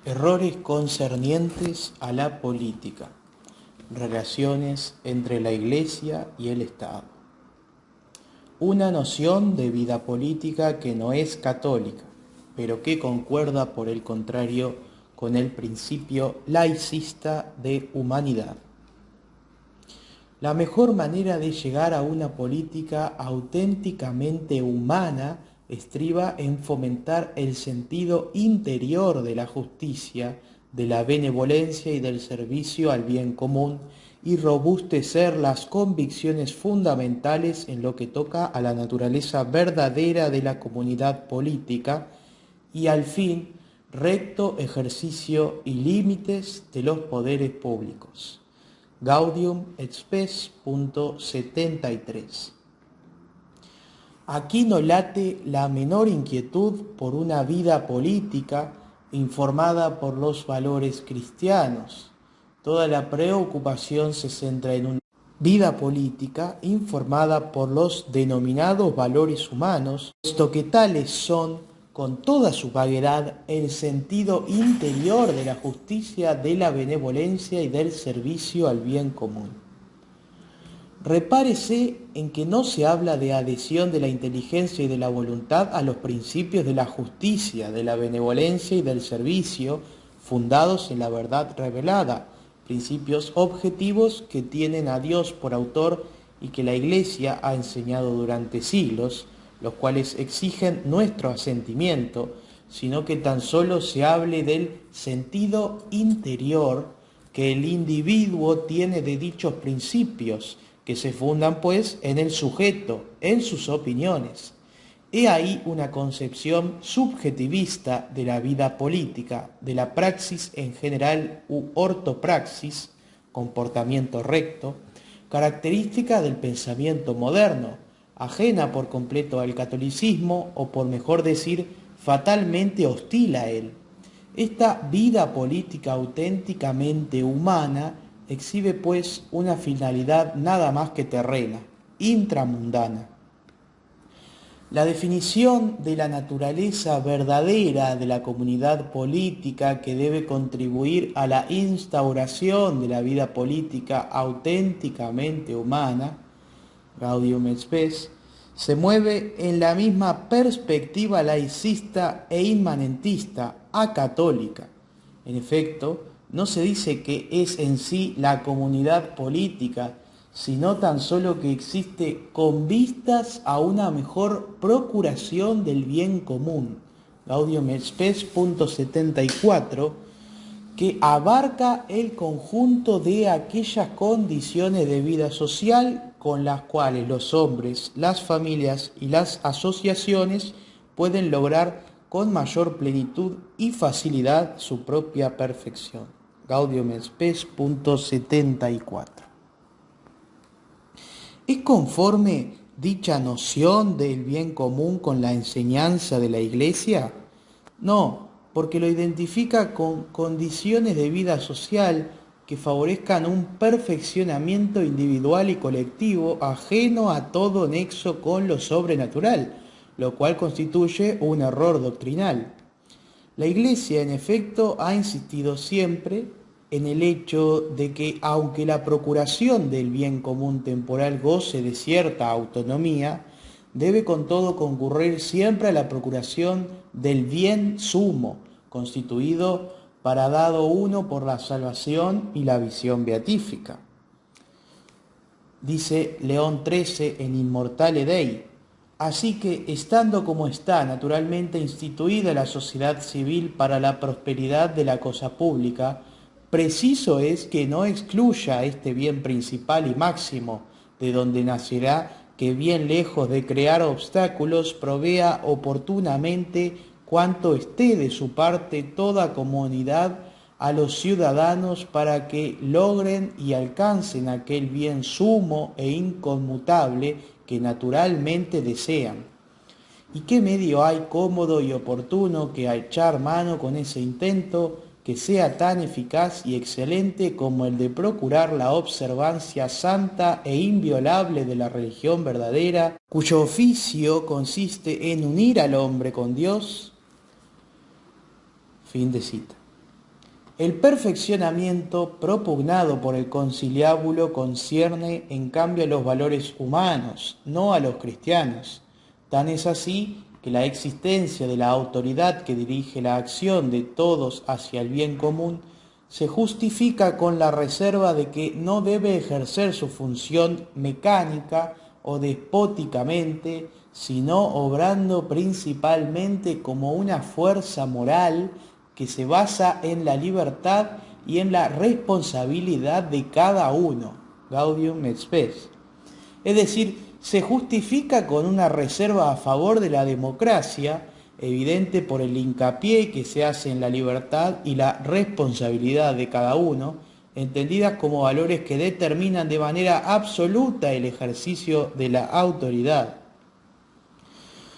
Errores concernientes a la política. Relaciones entre la Iglesia y el Estado. Una noción de vida política que no es católica, pero que concuerda por el contrario con el principio laicista de humanidad. La mejor manera de llegar a una política auténticamente humana estriba en fomentar el sentido interior de la justicia, de la benevolencia y del servicio al bien común, y robustecer las convicciones fundamentales en lo que toca a la naturaleza verdadera de la comunidad política y al fin recto ejercicio y límites de los poderes públicos. Gaudium et Spes, punto 73. Aquí no late la menor inquietud por una vida política informada por los valores cristianos. Toda la preocupación se centra en una vida política informada por los denominados valores humanos, puesto que tales son, con toda su vaguedad, el sentido interior de la justicia, de la benevolencia y del servicio al bien común. Repárese en que no se habla de adhesión de la inteligencia y de la voluntad a los principios de la justicia, de la benevolencia y del servicio, fundados en la verdad revelada, principios objetivos que tienen a Dios por autor y que la Iglesia ha enseñado durante siglos, los cuales exigen nuestro asentimiento, sino que tan solo se hable del sentido interior que el individuo tiene de dichos principios, que se fundan pues en el sujeto, en sus opiniones. He ahí una concepción subjetivista de la vida política, de la praxis en general u ortopraxis, comportamiento recto, característica del pensamiento moderno, ajena por completo al catolicismo o, por mejor decir, fatalmente hostil a él. Esta vida política auténticamente humana exhibe pues una finalidad nada más que terrena, intramundana. La definición de la naturaleza verdadera de la comunidad política que debe contribuir a la instauración de la vida política auténticamente humana, Gaudium et Spes, se mueve en la misma perspectiva laicista e inmanentista, acatólica. En efecto, no se dice que es en sí la comunidad política, sino tan solo que existe con vistas a una mejor procuración del bien común. Gaudium et Spes, punto 74, que abarca el conjunto de aquellas condiciones de vida social con las cuales los hombres, las familias y las asociaciones pueden lograr con mayor plenitud y facilidad su propia perfección. Gaudium et Spes, punto 74. ¿Es conforme dicha noción del bien común con la enseñanza de la Iglesia? No, porque lo identifica con condiciones de vida social que favorezcan un perfeccionamiento individual y colectivo ajeno a todo nexo con lo sobrenatural, lo cual constituye un error doctrinal. La Iglesia, en efecto, ha insistido siempre en el hecho de que, aunque la procuración del bien común temporal goce de cierta autonomía, debe con todo concurrir siempre a la procuración del bien sumo, constituido para dado uno por la salvación y la visión beatífica. Dice León XIII en Immortale Dei: así que, estando como está naturalmente instituida la sociedad civil para la prosperidad de la cosa pública, preciso es que no excluya este bien principal y máximo, de donde nacerá que, bien lejos de crear obstáculos, provea oportunamente cuanto esté de su parte toda comunidad a los ciudadanos para que logren y alcancen aquel bien sumo e inconmutable que naturalmente desean. ¿Y qué medio hay cómodo y oportuno que a echar mano con ese intento que sea tan eficaz y excelente como el de procurar la observancia santa e inviolable de la religión verdadera, cuyo oficio consiste en unir al hombre con Dios? Fin de cita. El perfeccionamiento propugnado por el conciliábulo concierne en cambio a los valores humanos, no a los cristianos. Tan es así que la existencia de la autoridad que dirige la acción de todos hacia el bien común se justifica con la reserva de que no debe ejercer su función mecánica o despóticamente, sino obrando principalmente como una fuerza moral que se basa en la libertad y en la responsabilidad de cada uno, Gaudium et Spes. Es decir, se justifica con una reserva a favor de la democracia, evidente por el hincapié que se hace en la libertad y la responsabilidad de cada uno, entendidas como valores que determinan de manera absoluta el ejercicio de la autoridad.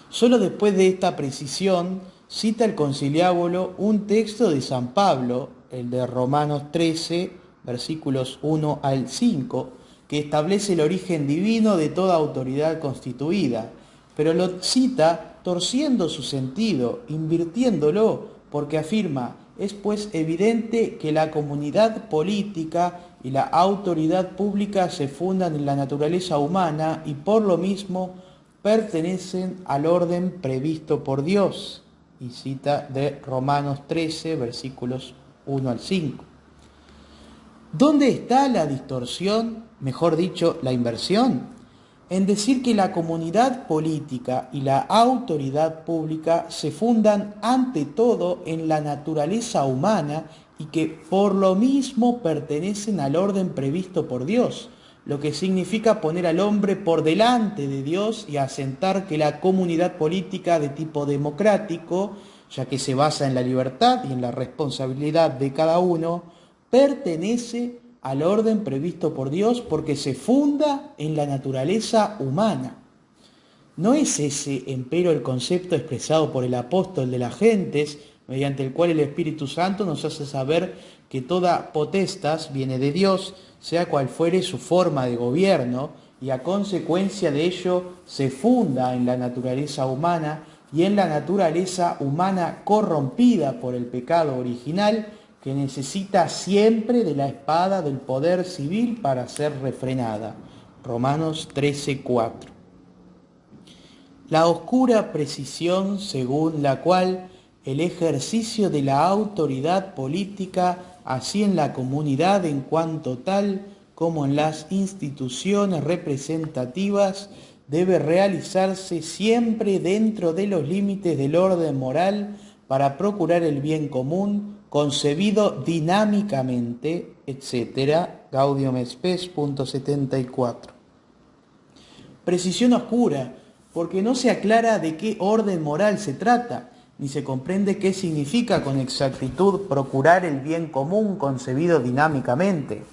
Solo después de esta precisión cita el conciliábulo un texto de San Pablo, el de Romanos 13, versículos 1 al 5, que establece el origen divino de toda autoridad constituida, pero lo cita torciendo su sentido, invirtiéndolo, porque afirma: es pues evidente que la comunidad política y la autoridad pública se fundan en la naturaleza humana y por lo mismo pertenecen al orden previsto por Dios. Y cita de Romanos 13, versículos 1 al 5. ¿Dónde está la distorsión, mejor dicho, la inversión? En decir que la comunidad política y la autoridad pública se fundan ante todo en la naturaleza humana y que por lo mismo pertenecen al orden previsto por Dios, lo que significa poner al hombre por delante de Dios y asentar que la comunidad política de tipo democrático, ya que se basa en la libertad y en la responsabilidad de cada uno, pertenece al orden previsto por Dios porque se funda en la naturaleza humana. ¿No es ese, empero, el concepto expresado por el apóstol de las gentes, mediante el cual el Espíritu Santo nos hace saber que toda potestas viene de Dios, sea cual fuere su forma de gobierno, y a consecuencia de ello se funda en la naturaleza humana y en la naturaleza humana corrompida por el pecado original, que necesita siempre de la espada del poder civil para ser refrenada? Romanos 13:4. La oscura precisión según la cual el ejercicio de la autoridad política, así en la comunidad en cuanto tal, como en las instituciones representativas, debe realizarse siempre dentro de los límites del orden moral para procurar el bien común, concebido dinámicamente, etc. Gaudium et Spes, punto 74. Precisión oscura, porque no se aclara de qué orden moral se trata, ni se comprende qué significa con exactitud procurar el bien común concebido dinámicamente.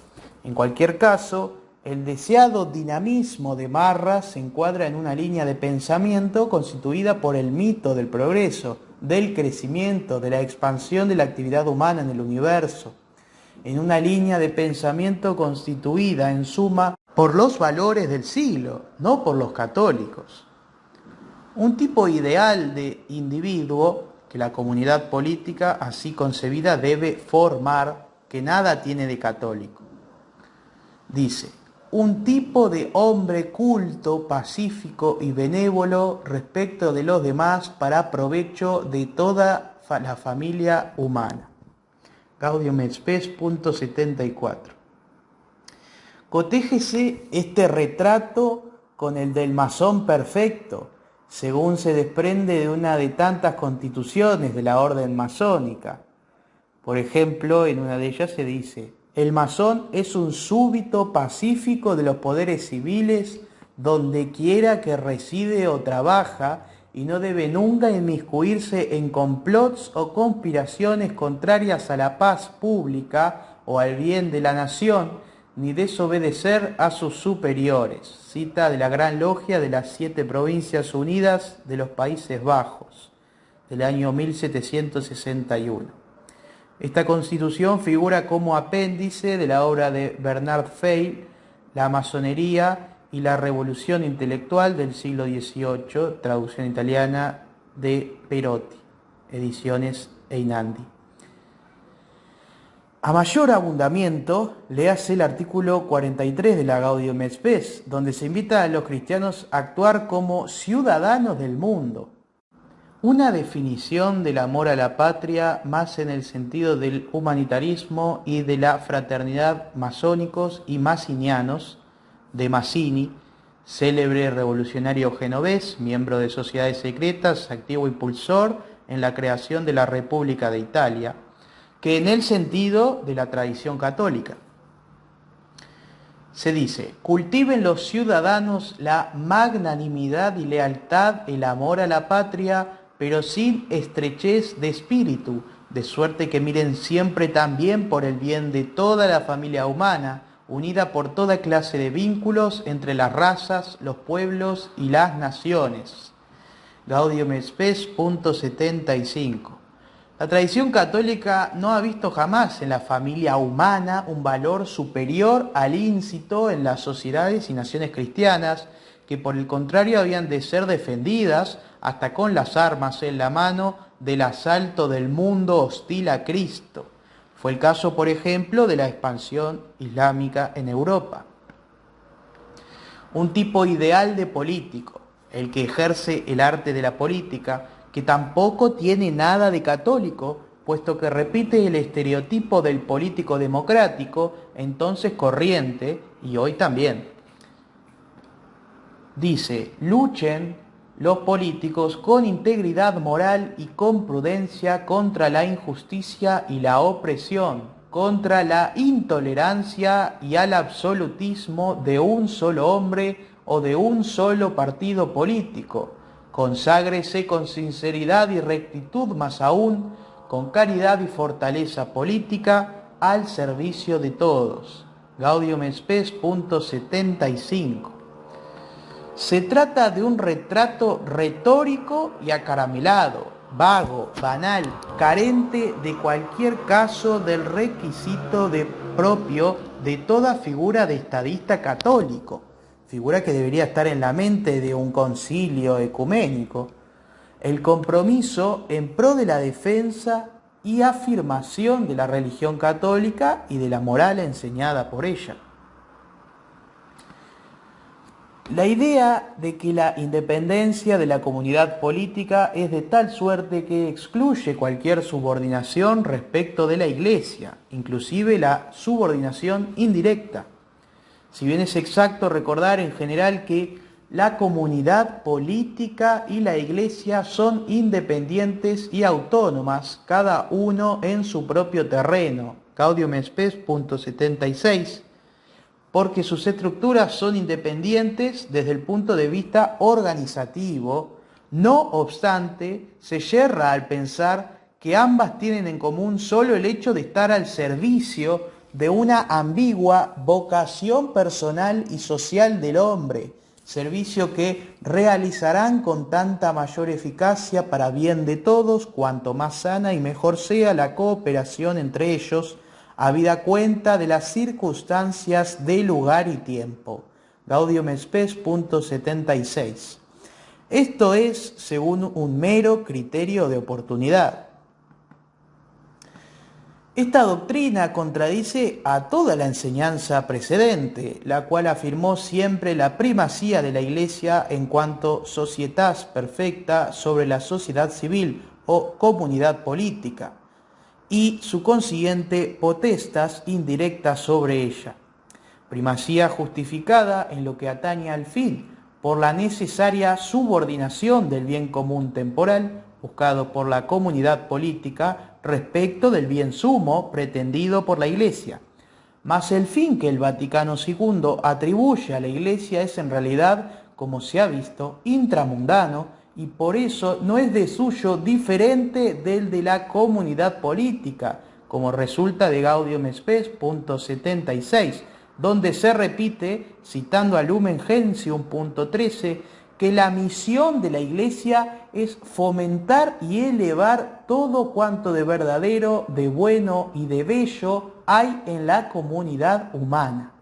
En cualquier caso, el deseado dinamismo de Marra se encuadra en una línea de pensamiento constituida por el mito del progreso, del crecimiento, de la expansión de la actividad humana en el universo, en una línea de pensamiento constituida, en suma, por los valores del siglo, no por los católicos. Un tipo ideal de individuo que la comunidad política así concebida debe formar, que nada tiene de católico. Dice: un tipo de hombre culto, pacífico y benévolo respecto de los demás para provecho de toda la familia humana. Gaudium et Spes, punto 74. Cotéjese este retrato con el del masón perfecto, según se desprende de una de tantas constituciones de la orden masónica. Por ejemplo, en una de ellas se dice: el masón es un súbdito pacífico de los poderes civiles donde quiera que reside o trabaja, y no debe nunca inmiscuirse en complots o conspiraciones contrarias a la paz pública o al bien de la nación, ni desobedecer a sus superiores. Cita de la Gran Logia de las 7 Provincias Unidas de los Países Bajos, del año 1761. Esta constitución figura como apéndice de la obra de Bernard Weil, La masonería y la revolución intelectual del siglo XVIII, traducción italiana de Perotti, ediciones Einandi. A mayor abundamiento, léase el artículo 43 de la Gaudium et Spes, donde se invita a los cristianos a actuar como ciudadanos del mundo. Una definición del amor a la patria más en el sentido del humanitarismo y de la fraternidad masónicos y massinianos de Mazzini, célebre revolucionario genovés, miembro de sociedades secretas, activo impulsor en la creación de la República de Italia, que en el sentido de la tradición católica. Se dice: cultiven los ciudadanos la magnanimidad y lealtad, el amor a la patria, pero sin estrechez de espíritu, de suerte que miren siempre también por el bien de toda la familia humana, unida por toda clase de vínculos entre las razas, los pueblos y las naciones. Gaudium et Spes, punto 75. La tradición católica no ha visto jamás en la familia humana un valor superior al íncito en las sociedades y naciones cristianas, que por el contrario habían de ser defendidas hasta con las armas en la mano del asalto del mundo hostil a Cristo. Fue el caso, por ejemplo, de la expansión islámica en Europa. Un tipo ideal de político, el que ejerce el arte de la política, que tampoco tiene nada de católico, puesto que repite el estereotipo del político democrático, entonces corriente, y hoy también. Dice: luchen los políticos con integridad moral y con prudencia contra la injusticia y la opresión, contra la intolerancia y al absolutismo de un solo hombre o de un solo partido político. Conságrese con sinceridad y rectitud, más aún con caridad y fortaleza política, al servicio de todos. Gaudium et Spes, punto 75. Se trata de un retrato retórico y acaramelado, vago, banal, carente de cualquier caso del requisito propio de toda figura de estadista católico, figura que debería estar en la mente de un concilio ecuménico: el compromiso en pro de la defensa y afirmación de la religión católica y de la moral enseñada por ella. La idea de que la independencia de la comunidad política es de tal suerte que excluye cualquier subordinación respecto de la Iglesia, inclusive la subordinación indirecta. Si bien es exacto recordar en general que la comunidad política y la Iglesia son independientes y autónomas, cada uno en su propio terreno, Gaudium et Spes, punto 76, porque sus estructuras son independientes desde el punto de vista organizativo. No obstante, se yerra al pensar que ambas tienen en común solo el hecho de estar al servicio de una ambigua vocación personal y social del hombre, servicio que realizarán con tanta mayor eficacia para bien de todos, cuanto más sana y mejor sea la cooperación entre ellos, habida cuenta de las circunstancias de lugar y tiempo. Gaudium et Spes, punto 76. Esto es según un mero criterio de oportunidad. Esta doctrina contradice a toda la enseñanza precedente, la cual afirmó siempre la primacía de la Iglesia en cuanto societas perfecta sobre la sociedad civil o comunidad política, y su consiguiente potestas indirectas sobre ella. Primacía justificada en lo que atañe al fin, por la necesaria subordinación del bien común temporal, buscado por la comunidad política, respecto del bien sumo pretendido por la Iglesia. Mas el fin que el Vaticano II atribuye a la Iglesia es en realidad, como se ha visto, intramundano, y por eso no es de suyo diferente del de la comunidad política, como resulta de Gaudium et Spes, punto 76, donde se repite, citando a Lumen Gentium, punto 13, que la misión de la Iglesia es fomentar y elevar todo cuanto de verdadero, de bueno y de bello hay en la comunidad humana.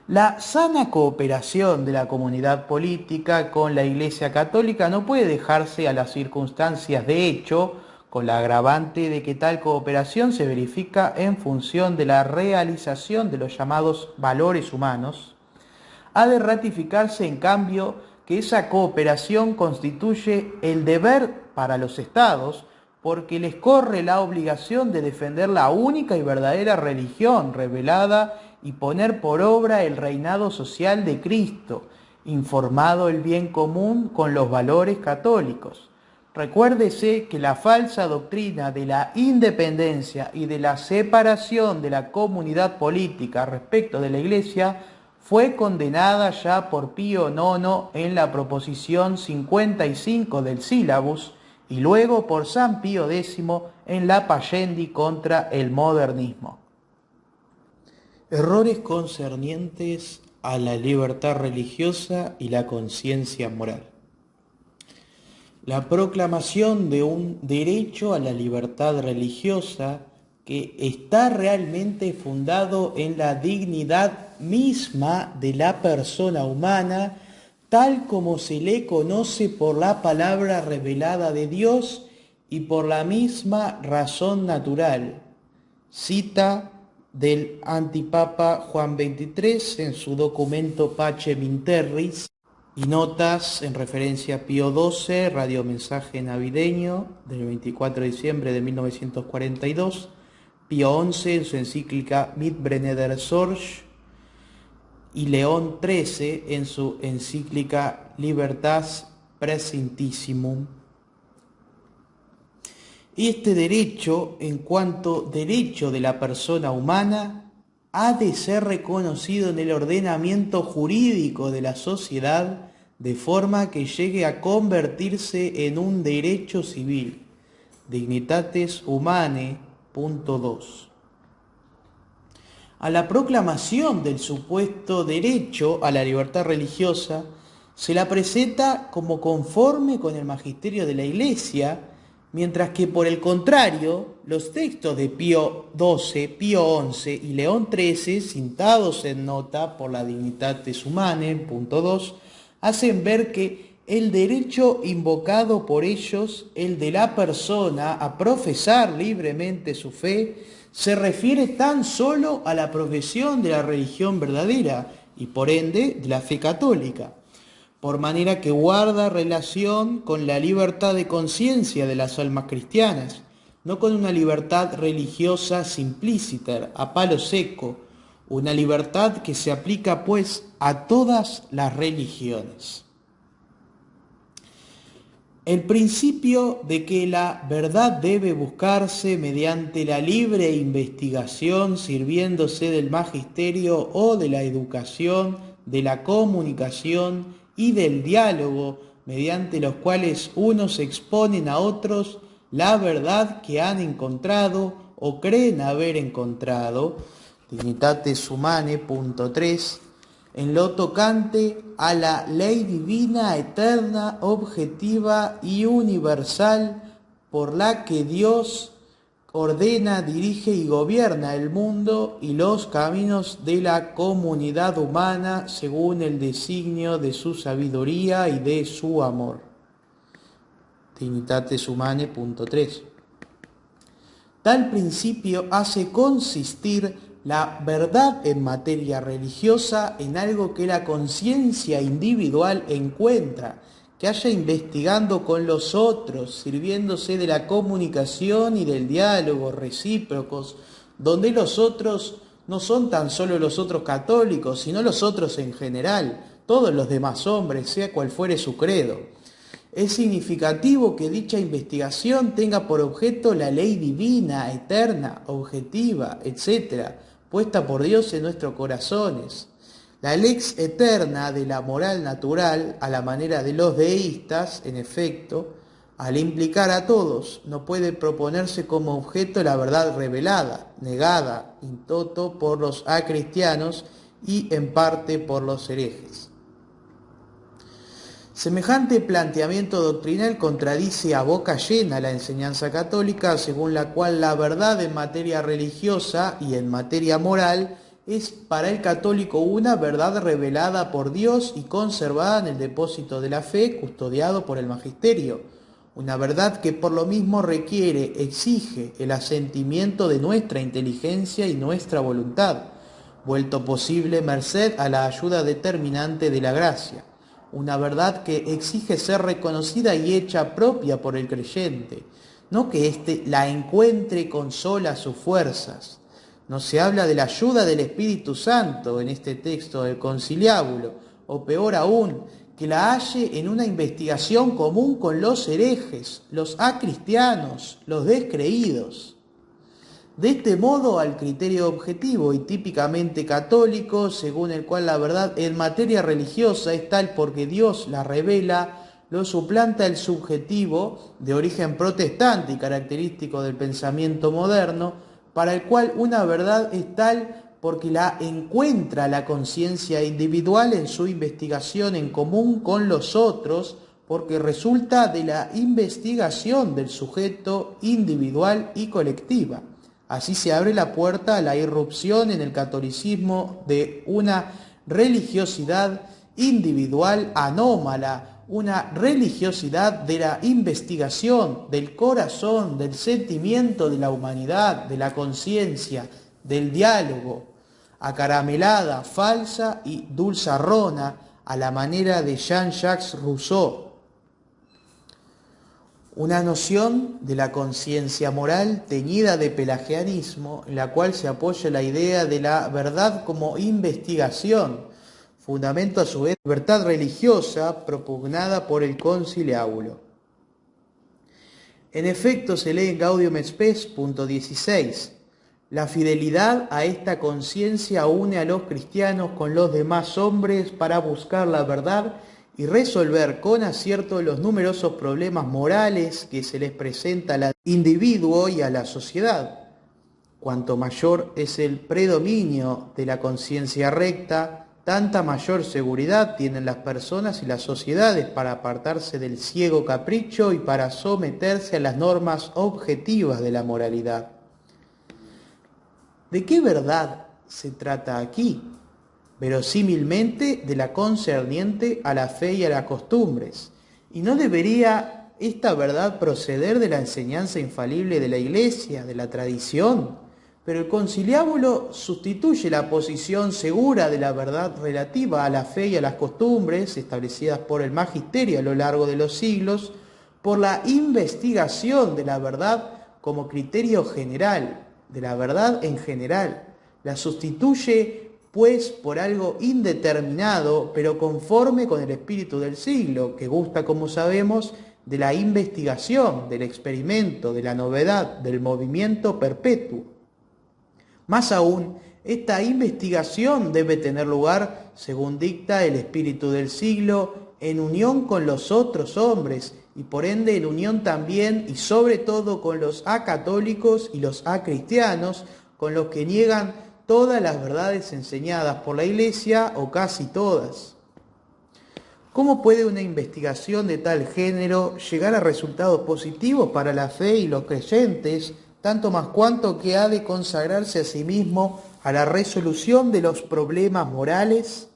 La sana cooperación de la comunidad política con la Iglesia Católica no puede dejarse a las circunstancias de hecho, con la agravante de que tal cooperación se verifica en función de la realización de los llamados valores humanos, ha de ratificarse en cambio que esa cooperación constituye el deber para los estados, porque les corre la obligación de defender la única y verdadera religión revelada y poner por obra el reinado social de Cristo, informado el bien común con los valores católicos. Recuérdese que la falsa doctrina de la independencia y de la separación de la comunidad política respecto de la Iglesia fue condenada ya por Pío IX en la proposición 55 del Sílabus y luego por San Pío X en la Pascendi contra el modernismo. Errores concernientes a la libertad religiosa y la conciencia moral. La proclamación de un derecho a la libertad religiosa que está realmente fundado en la dignidad misma de la persona humana, tal como se le conoce por la palabra revelada de Dios y por la misma razón natural. Cita del antipapa Juan XXIII en su documento Pacem in Terris, y notas en referencia a Pío XII, radiomensaje navideño del 24 de diciembre de 1942, Pío XI en su encíclica Mitbrennender Sorge y León XIII en su encíclica Libertas Praesentissimum. Este derecho, en cuanto derecho de la persona humana, ha de ser reconocido en el ordenamiento jurídico de la sociedad de forma que llegue a convertirse en un derecho civil. Dignitates Humanae, punto 2. A la proclamación del supuesto derecho a la libertad religiosa se la presenta como conforme con el magisterio de la Iglesia, mientras que por el contrario, los textos de Pío XII, Pío XI y León XIII, cintados en nota por la Dignitates Humanae, punto 2, hacen ver que el derecho invocado por ellos, el de la persona a profesar libremente su fe, se refiere tan solo a la profesión de la religión verdadera y por ende de la fe católica, por manera que guarda relación con la libertad de conciencia de las almas cristianas, no con una libertad religiosa simplícita, a palo seco, una libertad que se aplica pues a todas las religiones. El principio de que la verdad debe buscarse mediante la libre investigación, sirviéndose del magisterio o de la educación, de la comunicación y del diálogo, mediante los cuales unos exponen a otros la verdad que han encontrado o creen haber encontrado, Dignitates Humanae, punto 3, en lo tocante a la ley divina, eterna, objetiva y universal, por la que Dios ordena, dirige y gobierna el mundo y los caminos de la comunidad humana según el designio de su sabiduría y de su amor. Dignitates Humanae, punto 3. Tal principio hace consistir la verdad en materia religiosa en algo que la conciencia individual encuentra, que haya investigando con los otros, sirviéndose de la comunicación y del diálogo recíprocos, donde los otros no son tan solo los otros católicos, sino los otros en general, todos los demás hombres, sea cual fuere su credo. Es significativo que dicha investigación tenga por objeto la ley divina, eterna, objetiva, etc., puesta por Dios en nuestros corazones. La lex eterna de la moral natural, a la manera de los deístas, en efecto, al implicar a todos, no puede proponerse como objeto la verdad revelada, negada in toto por los acristianos y en parte por los herejes. Semejante planteamiento doctrinal contradice a boca llena la enseñanza católica, según la cual la verdad en materia religiosa y en materia moral es para el católico una verdad revelada por Dios y conservada en el depósito de la fe, custodiado por el magisterio, una verdad que por lo mismo requiere, exige el asentimiento de nuestra inteligencia y nuestra voluntad, vuelto posible merced a la ayuda determinante de la gracia, una verdad que exige ser reconocida y hecha propia por el creyente, no que éste la encuentre con solas sus fuerzas. No se habla de la ayuda del Espíritu Santo en este texto del conciliábulo, o peor aún, que la halle en una investigación común con los herejes, los acristianos, los descreídos. De este modo, al criterio objetivo y típicamente católico, según el cual la verdad en materia religiosa es tal porque Dios la revela, lo suplanta el subjetivo, de origen protestante y característico del pensamiento moderno, para el cual una verdad es tal porque la encuentra la conciencia individual en su investigación en común con los otros, porque resulta de la investigación del sujeto individual y colectiva. Así se abre la puerta a la irrupción en el catolicismo de una religiosidad individual anómala, una religiosidad de la investigación, del corazón, del sentimiento de la humanidad, de la conciencia, del diálogo, acaramelada, falsa y dulzarrona a la manera de Jean-Jacques Rousseau. Una noción de la conciencia moral teñida de pelagianismo, en la cual se apoya la idea de la verdad como investigación, fundamento a su vez de libertad religiosa propugnada por el conciliábulo. En efecto, se lee en Gaudium et Spes, punto 16. La fidelidad a esta conciencia une a los cristianos con los demás hombres para buscar la verdad y resolver con acierto los numerosos problemas morales que se les presenta al individuo y a la sociedad. Cuanto mayor es el predominio de la conciencia recta, tanta mayor seguridad tienen las personas y las sociedades para apartarse del ciego capricho y para someterse a las normas objetivas de la moralidad. ¿De qué verdad se trata aquí? Verosímilmente de la concerniente a la fe y a las costumbres. ¿Y no debería esta verdad proceder de la enseñanza infalible de la Iglesia, de la tradición? Pero el conciliábulo sustituye la posición segura de la verdad relativa a la fe y a las costumbres establecidas por el magisterio a lo largo de los siglos por la investigación de la verdad como criterio general, de la verdad en general. La sustituye pues por algo indeterminado, pero conforme con el espíritu del siglo, que gusta, como sabemos, de la investigación, del experimento, de la novedad, del movimiento perpetuo. Más aún, esta investigación debe tener lugar, según dicta el espíritu del siglo, en unión con los otros hombres, y por ende en unión también y sobre todo con los acatólicos y los acristianos, con los que niegan todas las verdades enseñadas por la Iglesia o casi todas. ¿Cómo puede una investigación de tal género llegar a resultados positivos para la fe y los creyentes, tanto más cuanto que ha de consagrarse a sí mismo a la resolución de los problemas morales?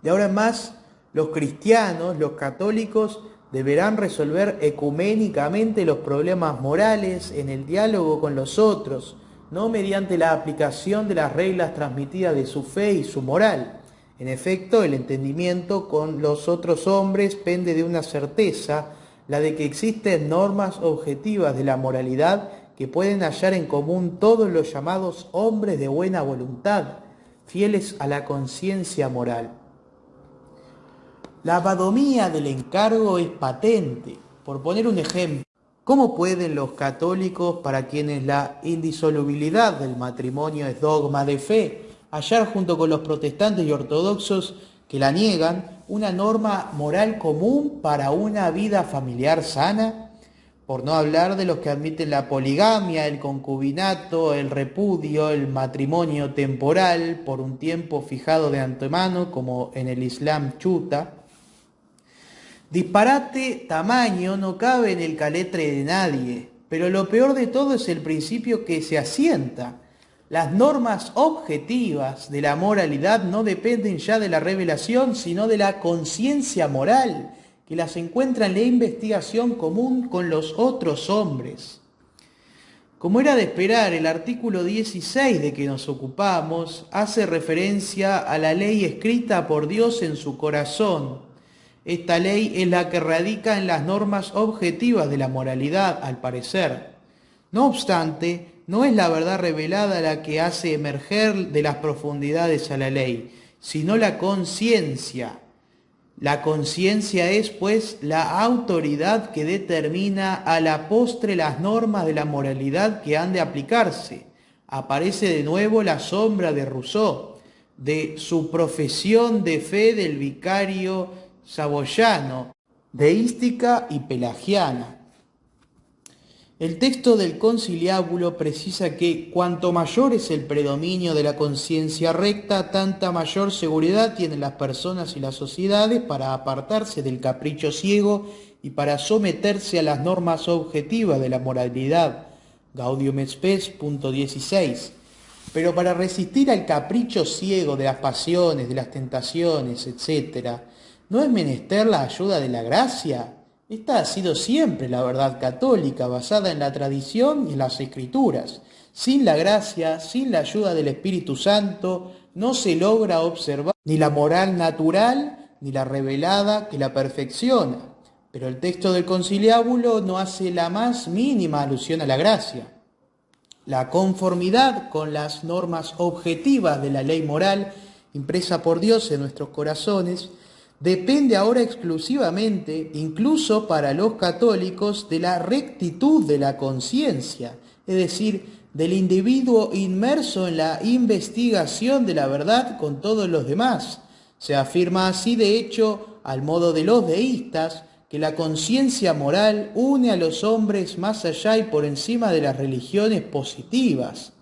De ahora en más, los cristianos, los católicos, deberán resolver ecuménicamente los problemas morales en el diálogo con los otros, no mediante la aplicación de las reglas transmitidas de su fe y su moral. En efecto, el entendimiento con los otros hombres pende de una certeza, la de que existen normas objetivas de la moralidad que pueden hallar en común todos los llamados hombres de buena voluntad, fieles a la conciencia moral. La abadomía del encargo es patente. Por poner un ejemplo, ¿cómo pueden los católicos, para quienes la indisolubilidad del matrimonio es dogma de fe, hallar junto con los protestantes y ortodoxos que la niegan una norma moral común para una vida familiar sana? Por no hablar de los que admiten la poligamia, el concubinato, el repudio, el matrimonio temporal por un tiempo fijado de antemano, como en el Islam chuta. Disparate tamaño no cabe en el caletre de nadie, pero lo peor de todo es el principio que se asienta. Las normas objetivas de la moralidad no dependen ya de la revelación, sino de la conciencia moral, que las encuentra en la investigación común con los otros hombres. Como era de esperar, el artículo 16 de que nos ocupamos hace referencia a la ley escrita por Dios en su corazón. Esta ley es la que radica en las normas objetivas de la moralidad, al parecer. No obstante, no es la verdad revelada la que hace emerger de las profundidades a la ley, sino la conciencia. La conciencia es, pues, la autoridad que determina a la postre las normas de la moralidad que han de aplicarse. Aparece de nuevo la sombra de Rousseau, de su profesión de fe del vicario saboyano, deística y pelagiana. El texto del conciliábulo precisa que cuanto mayor es el predominio de la conciencia recta, tanta mayor seguridad tienen las personas y las sociedades para apartarse del capricho ciego y para someterse a las normas objetivas de la moralidad. Gaudium et Spes, punto 16. Pero para resistir al capricho ciego de las pasiones, de las tentaciones, etc., ¿no es menester la ayuda de la gracia? Esta ha sido siempre la verdad católica, basada en la tradición y en las escrituras. Sin la gracia, sin la ayuda del Espíritu Santo, no se logra observar ni la moral natural ni la revelada que la perfecciona. Pero el texto del conciliábulo no hace la más mínima alusión a la gracia. La conformidad con las normas objetivas de la ley moral, impresa por Dios en nuestros corazones, depende ahora exclusivamente, incluso para los católicos, de la rectitud de la conciencia, es decir, del individuo inmerso en la investigación de la verdad con todos los demás. Se afirma así, de hecho, al modo de los deístas, que la conciencia moral une a los hombres más allá y por encima de las religiones positivas.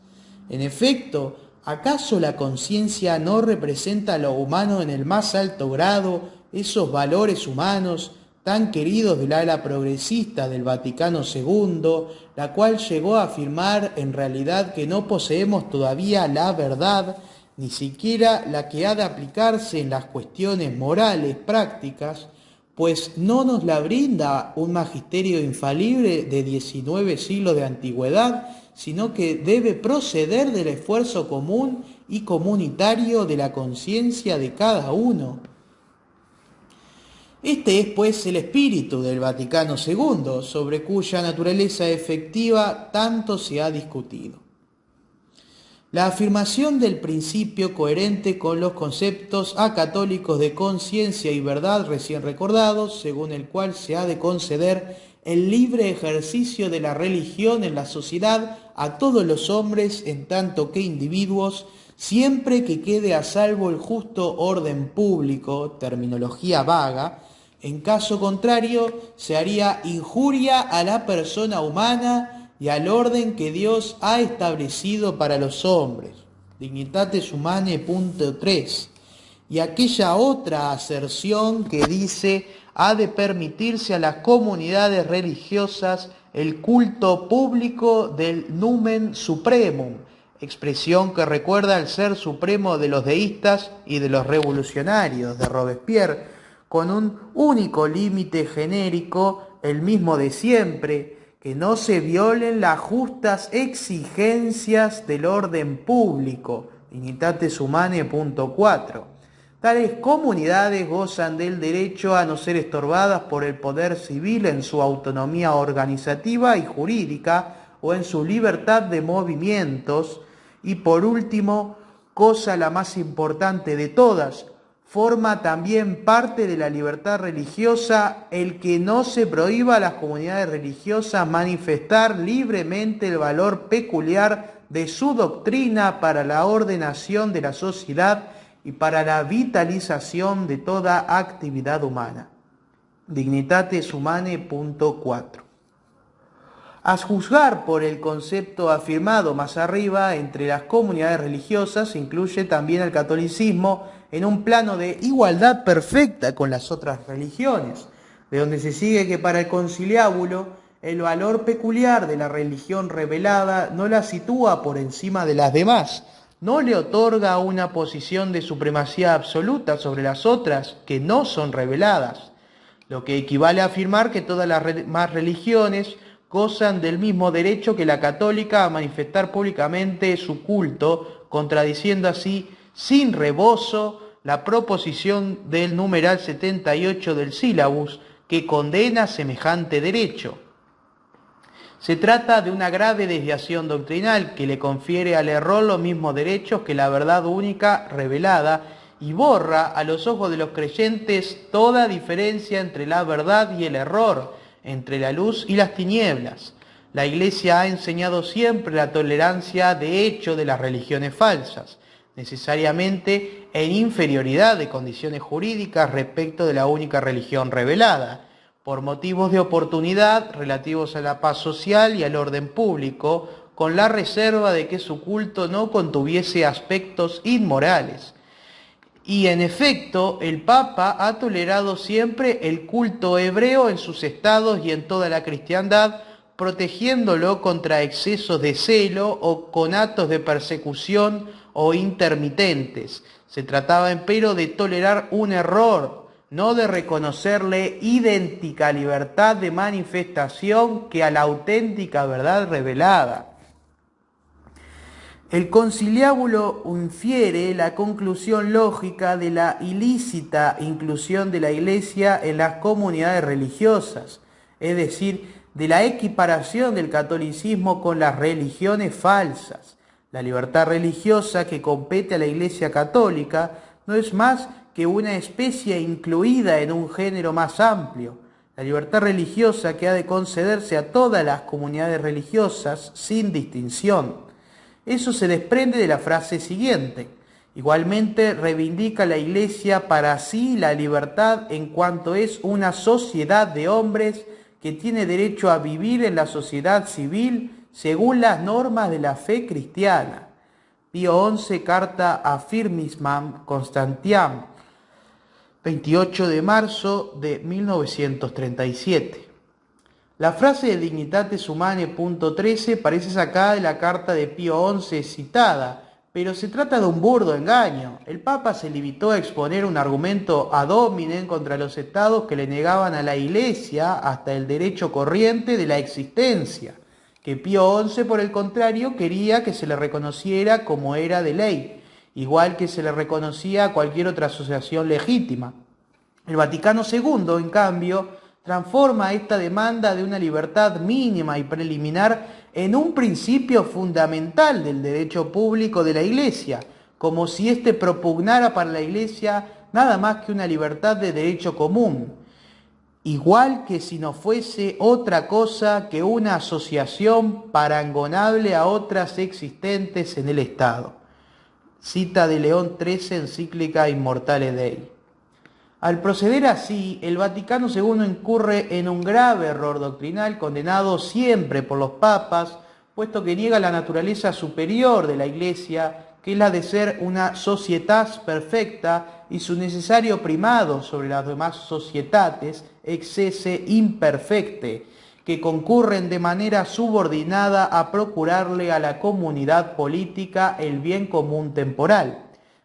En efecto, ¿acaso la conciencia no representa lo humano en el más alto grado, esos valores humanos tan queridos del ala progresista del Vaticano II, la cual llegó a afirmar en realidad que no poseemos todavía la verdad, ni siquiera la que ha de aplicarse en las cuestiones morales prácticas, pues no nos la brinda un magisterio infalible de 19 siglos de antigüedad, sino que debe proceder del esfuerzo común y comunitario de la conciencia de cada uno? Este es, pues, el espíritu del Vaticano II, sobre cuya naturaleza efectiva tanto se ha discutido. La afirmación del principio coherente con los conceptos acatólicos de conciencia y verdad recién recordados, según el cual se ha de conceder el libre ejercicio de la religión en la sociedad a todos los hombres en tanto que individuos, siempre que quede a salvo el justo orden público, terminología vaga. En caso contrario, se haría injuria a la persona humana y al orden que Dios ha establecido para los hombres. Dignitates Humanae, punto 3. Y aquella otra aserción que dice: ha de permitirse a las comunidades religiosas el culto público del numen supremum, expresión que recuerda al ser supremo de los deístas y de los revolucionarios de Robespierre, con un único límite genérico, el mismo de siempre: que no se violen las justas exigencias del orden público. Dignitates Humanae, punto 4. Tales comunidades gozan del derecho a no ser estorbadas por el poder civil en su autonomía organizativa y jurídica o en su libertad de movimientos. Y por último, cosa la más importante de todas, forma también parte de la libertad religiosa el que no se prohíba a las comunidades religiosas manifestar libremente el valor peculiar de su doctrina para la ordenación de la sociedad y para la vitalización de toda actividad humana. Dignitates Humanae, punto 4. A juzgar por el concepto afirmado más arriba, entre las comunidades religiosas se incluye también el catolicismo en un plano de igualdad perfecta con las otras religiones, de donde se sigue que para el conciliábulo el valor peculiar de la religión revelada no la sitúa por encima de las demás, no le otorga una posición de supremacía absoluta sobre las otras que no son reveladas, lo que equivale a afirmar que todas las demás religiones gozan del mismo derecho que la católica a manifestar públicamente su culto, contradiciendo así sin rebozo la proposición del numeral 78 del sílabus, que condena semejante derecho. Se trata de una grave desviación doctrinal que le confiere al error los mismos derechos que la verdad única revelada y borra a los ojos de los creyentes toda diferencia entre la verdad y el error, entre la luz y las tinieblas. La Iglesia ha enseñado siempre la tolerancia de hecho de las religiones falsas, necesariamente en inferioridad de condiciones jurídicas respecto de la única religión revelada, por motivos de oportunidad relativos a la paz social y al orden público, con la reserva de que su culto no contuviese aspectos inmorales. Y en efecto, el Papa ha tolerado siempre el culto hebreo en sus estados y en toda la cristiandad, protegiéndolo contra excesos de celo o conatos de persecución o intermitentes. Se trataba, empero, de tolerar un error, no de reconocerle idéntica libertad de manifestación que a la auténtica verdad revelada. El conciliábulo infiere la conclusión lógica de la ilícita inclusión de la Iglesia en las comunidades religiosas, es decir, de la equiparación del catolicismo con las religiones falsas. La libertad religiosa que compete a la Iglesia católica no es más que una especie incluida en un género más amplio. La libertad religiosa que ha de concederse a todas las comunidades religiosas sin distinción. Eso se desprende de la frase siguiente. Igualmente reivindica la Iglesia para sí la libertad en cuanto es una sociedad de hombres que tiene derecho a vivir en la sociedad civil según las normas de la fe cristiana. Pío XI, carta a Firmismam Constantiam, 28 de marzo de 1937. La frase de Dignitatis Humanae punto 13 parece sacada de la carta de Pío XI citada, pero se trata de un burdo engaño. El Papa se limitó a exponer un argumento ad hominem contra los estados que le negaban a la Iglesia hasta el derecho corriente de la existencia, que Pío XI, por el contrario, quería que se le reconociera como era de ley, igual que se le reconocía a cualquier otra asociación legítima. El Vaticano II, en cambio, transforma esta demanda de una libertad mínima y preliminar en un principio fundamental del derecho público de la Iglesia, como si éste propugnara para la Iglesia nada más que una libertad de derecho común, igual que si no fuese otra cosa que una asociación parangonable a otras existentes en el Estado. Cita de León XIII, encíclica Immortale Dei. Al proceder así, el Vaticano II incurre en un grave error doctrinal condenado siempre por los papas, puesto que niega la naturaleza superior de la Iglesia, que es la de ser una societas perfecta, y su necesario primado sobre las demás societates, excese imperfecte, que concurren de manera subordinada a procurarle a la comunidad política el bien común temporal.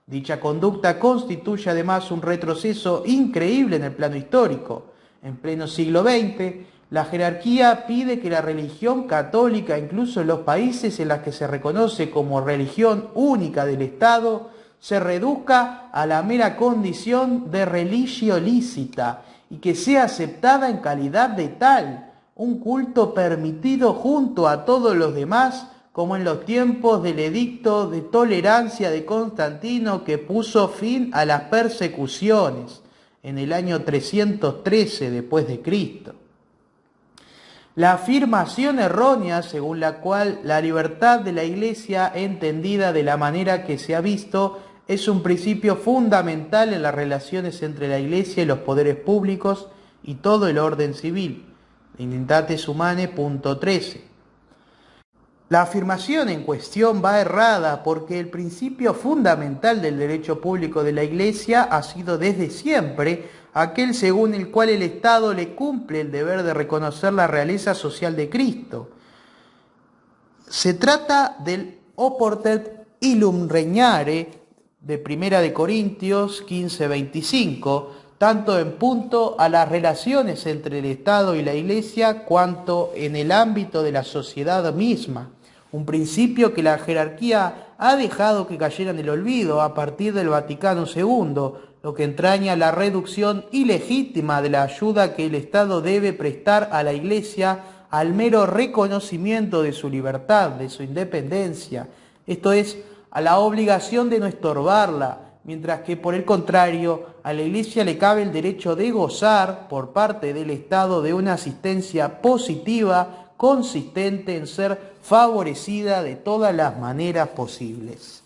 Dicha conducta constituye además un retroceso increíble en el plano histórico. En pleno siglo XX, la jerarquía pide que la religión católica, incluso en los países en los que se reconoce como religión única del Estado, se reduzca a la mera condición de religio lícita y que sea aceptada en calidad de tal, un culto permitido junto a todos los demás, como en los tiempos del edicto de tolerancia de Constantino, que puso fin a las persecuciones en el año 313 después de Cristo. La afirmación errónea según la cual la libertad de la Iglesia, entendida de la manera que se ha visto, es un principio fundamental en las relaciones entre la Iglesia y los poderes públicos y todo el orden civil. Dignitatis Humanae punto 13. La afirmación en cuestión va errada porque el principio fundamental del derecho público de la Iglesia ha sido desde siempre aquel según el cual el Estado le cumple el deber de reconocer la realeza social de Cristo. Se trata del oportet illum regnare de 1 de Corintios 15:25, tanto en punto a las relaciones entre el Estado y la Iglesia, cuanto en el ámbito de la sociedad misma. Un principio que la jerarquía ha dejado que cayera en el olvido a partir del Vaticano II, lo que entraña la reducción ilegítima de la ayuda que el Estado debe prestar a la Iglesia al mero reconocimiento de su libertad, de su independencia, esto es, a la obligación de no estorbarla, mientras que por el contrario, a la Iglesia le cabe el derecho de gozar por parte del Estado de una asistencia positiva consistente en ser favorecida de todas las maneras posibles.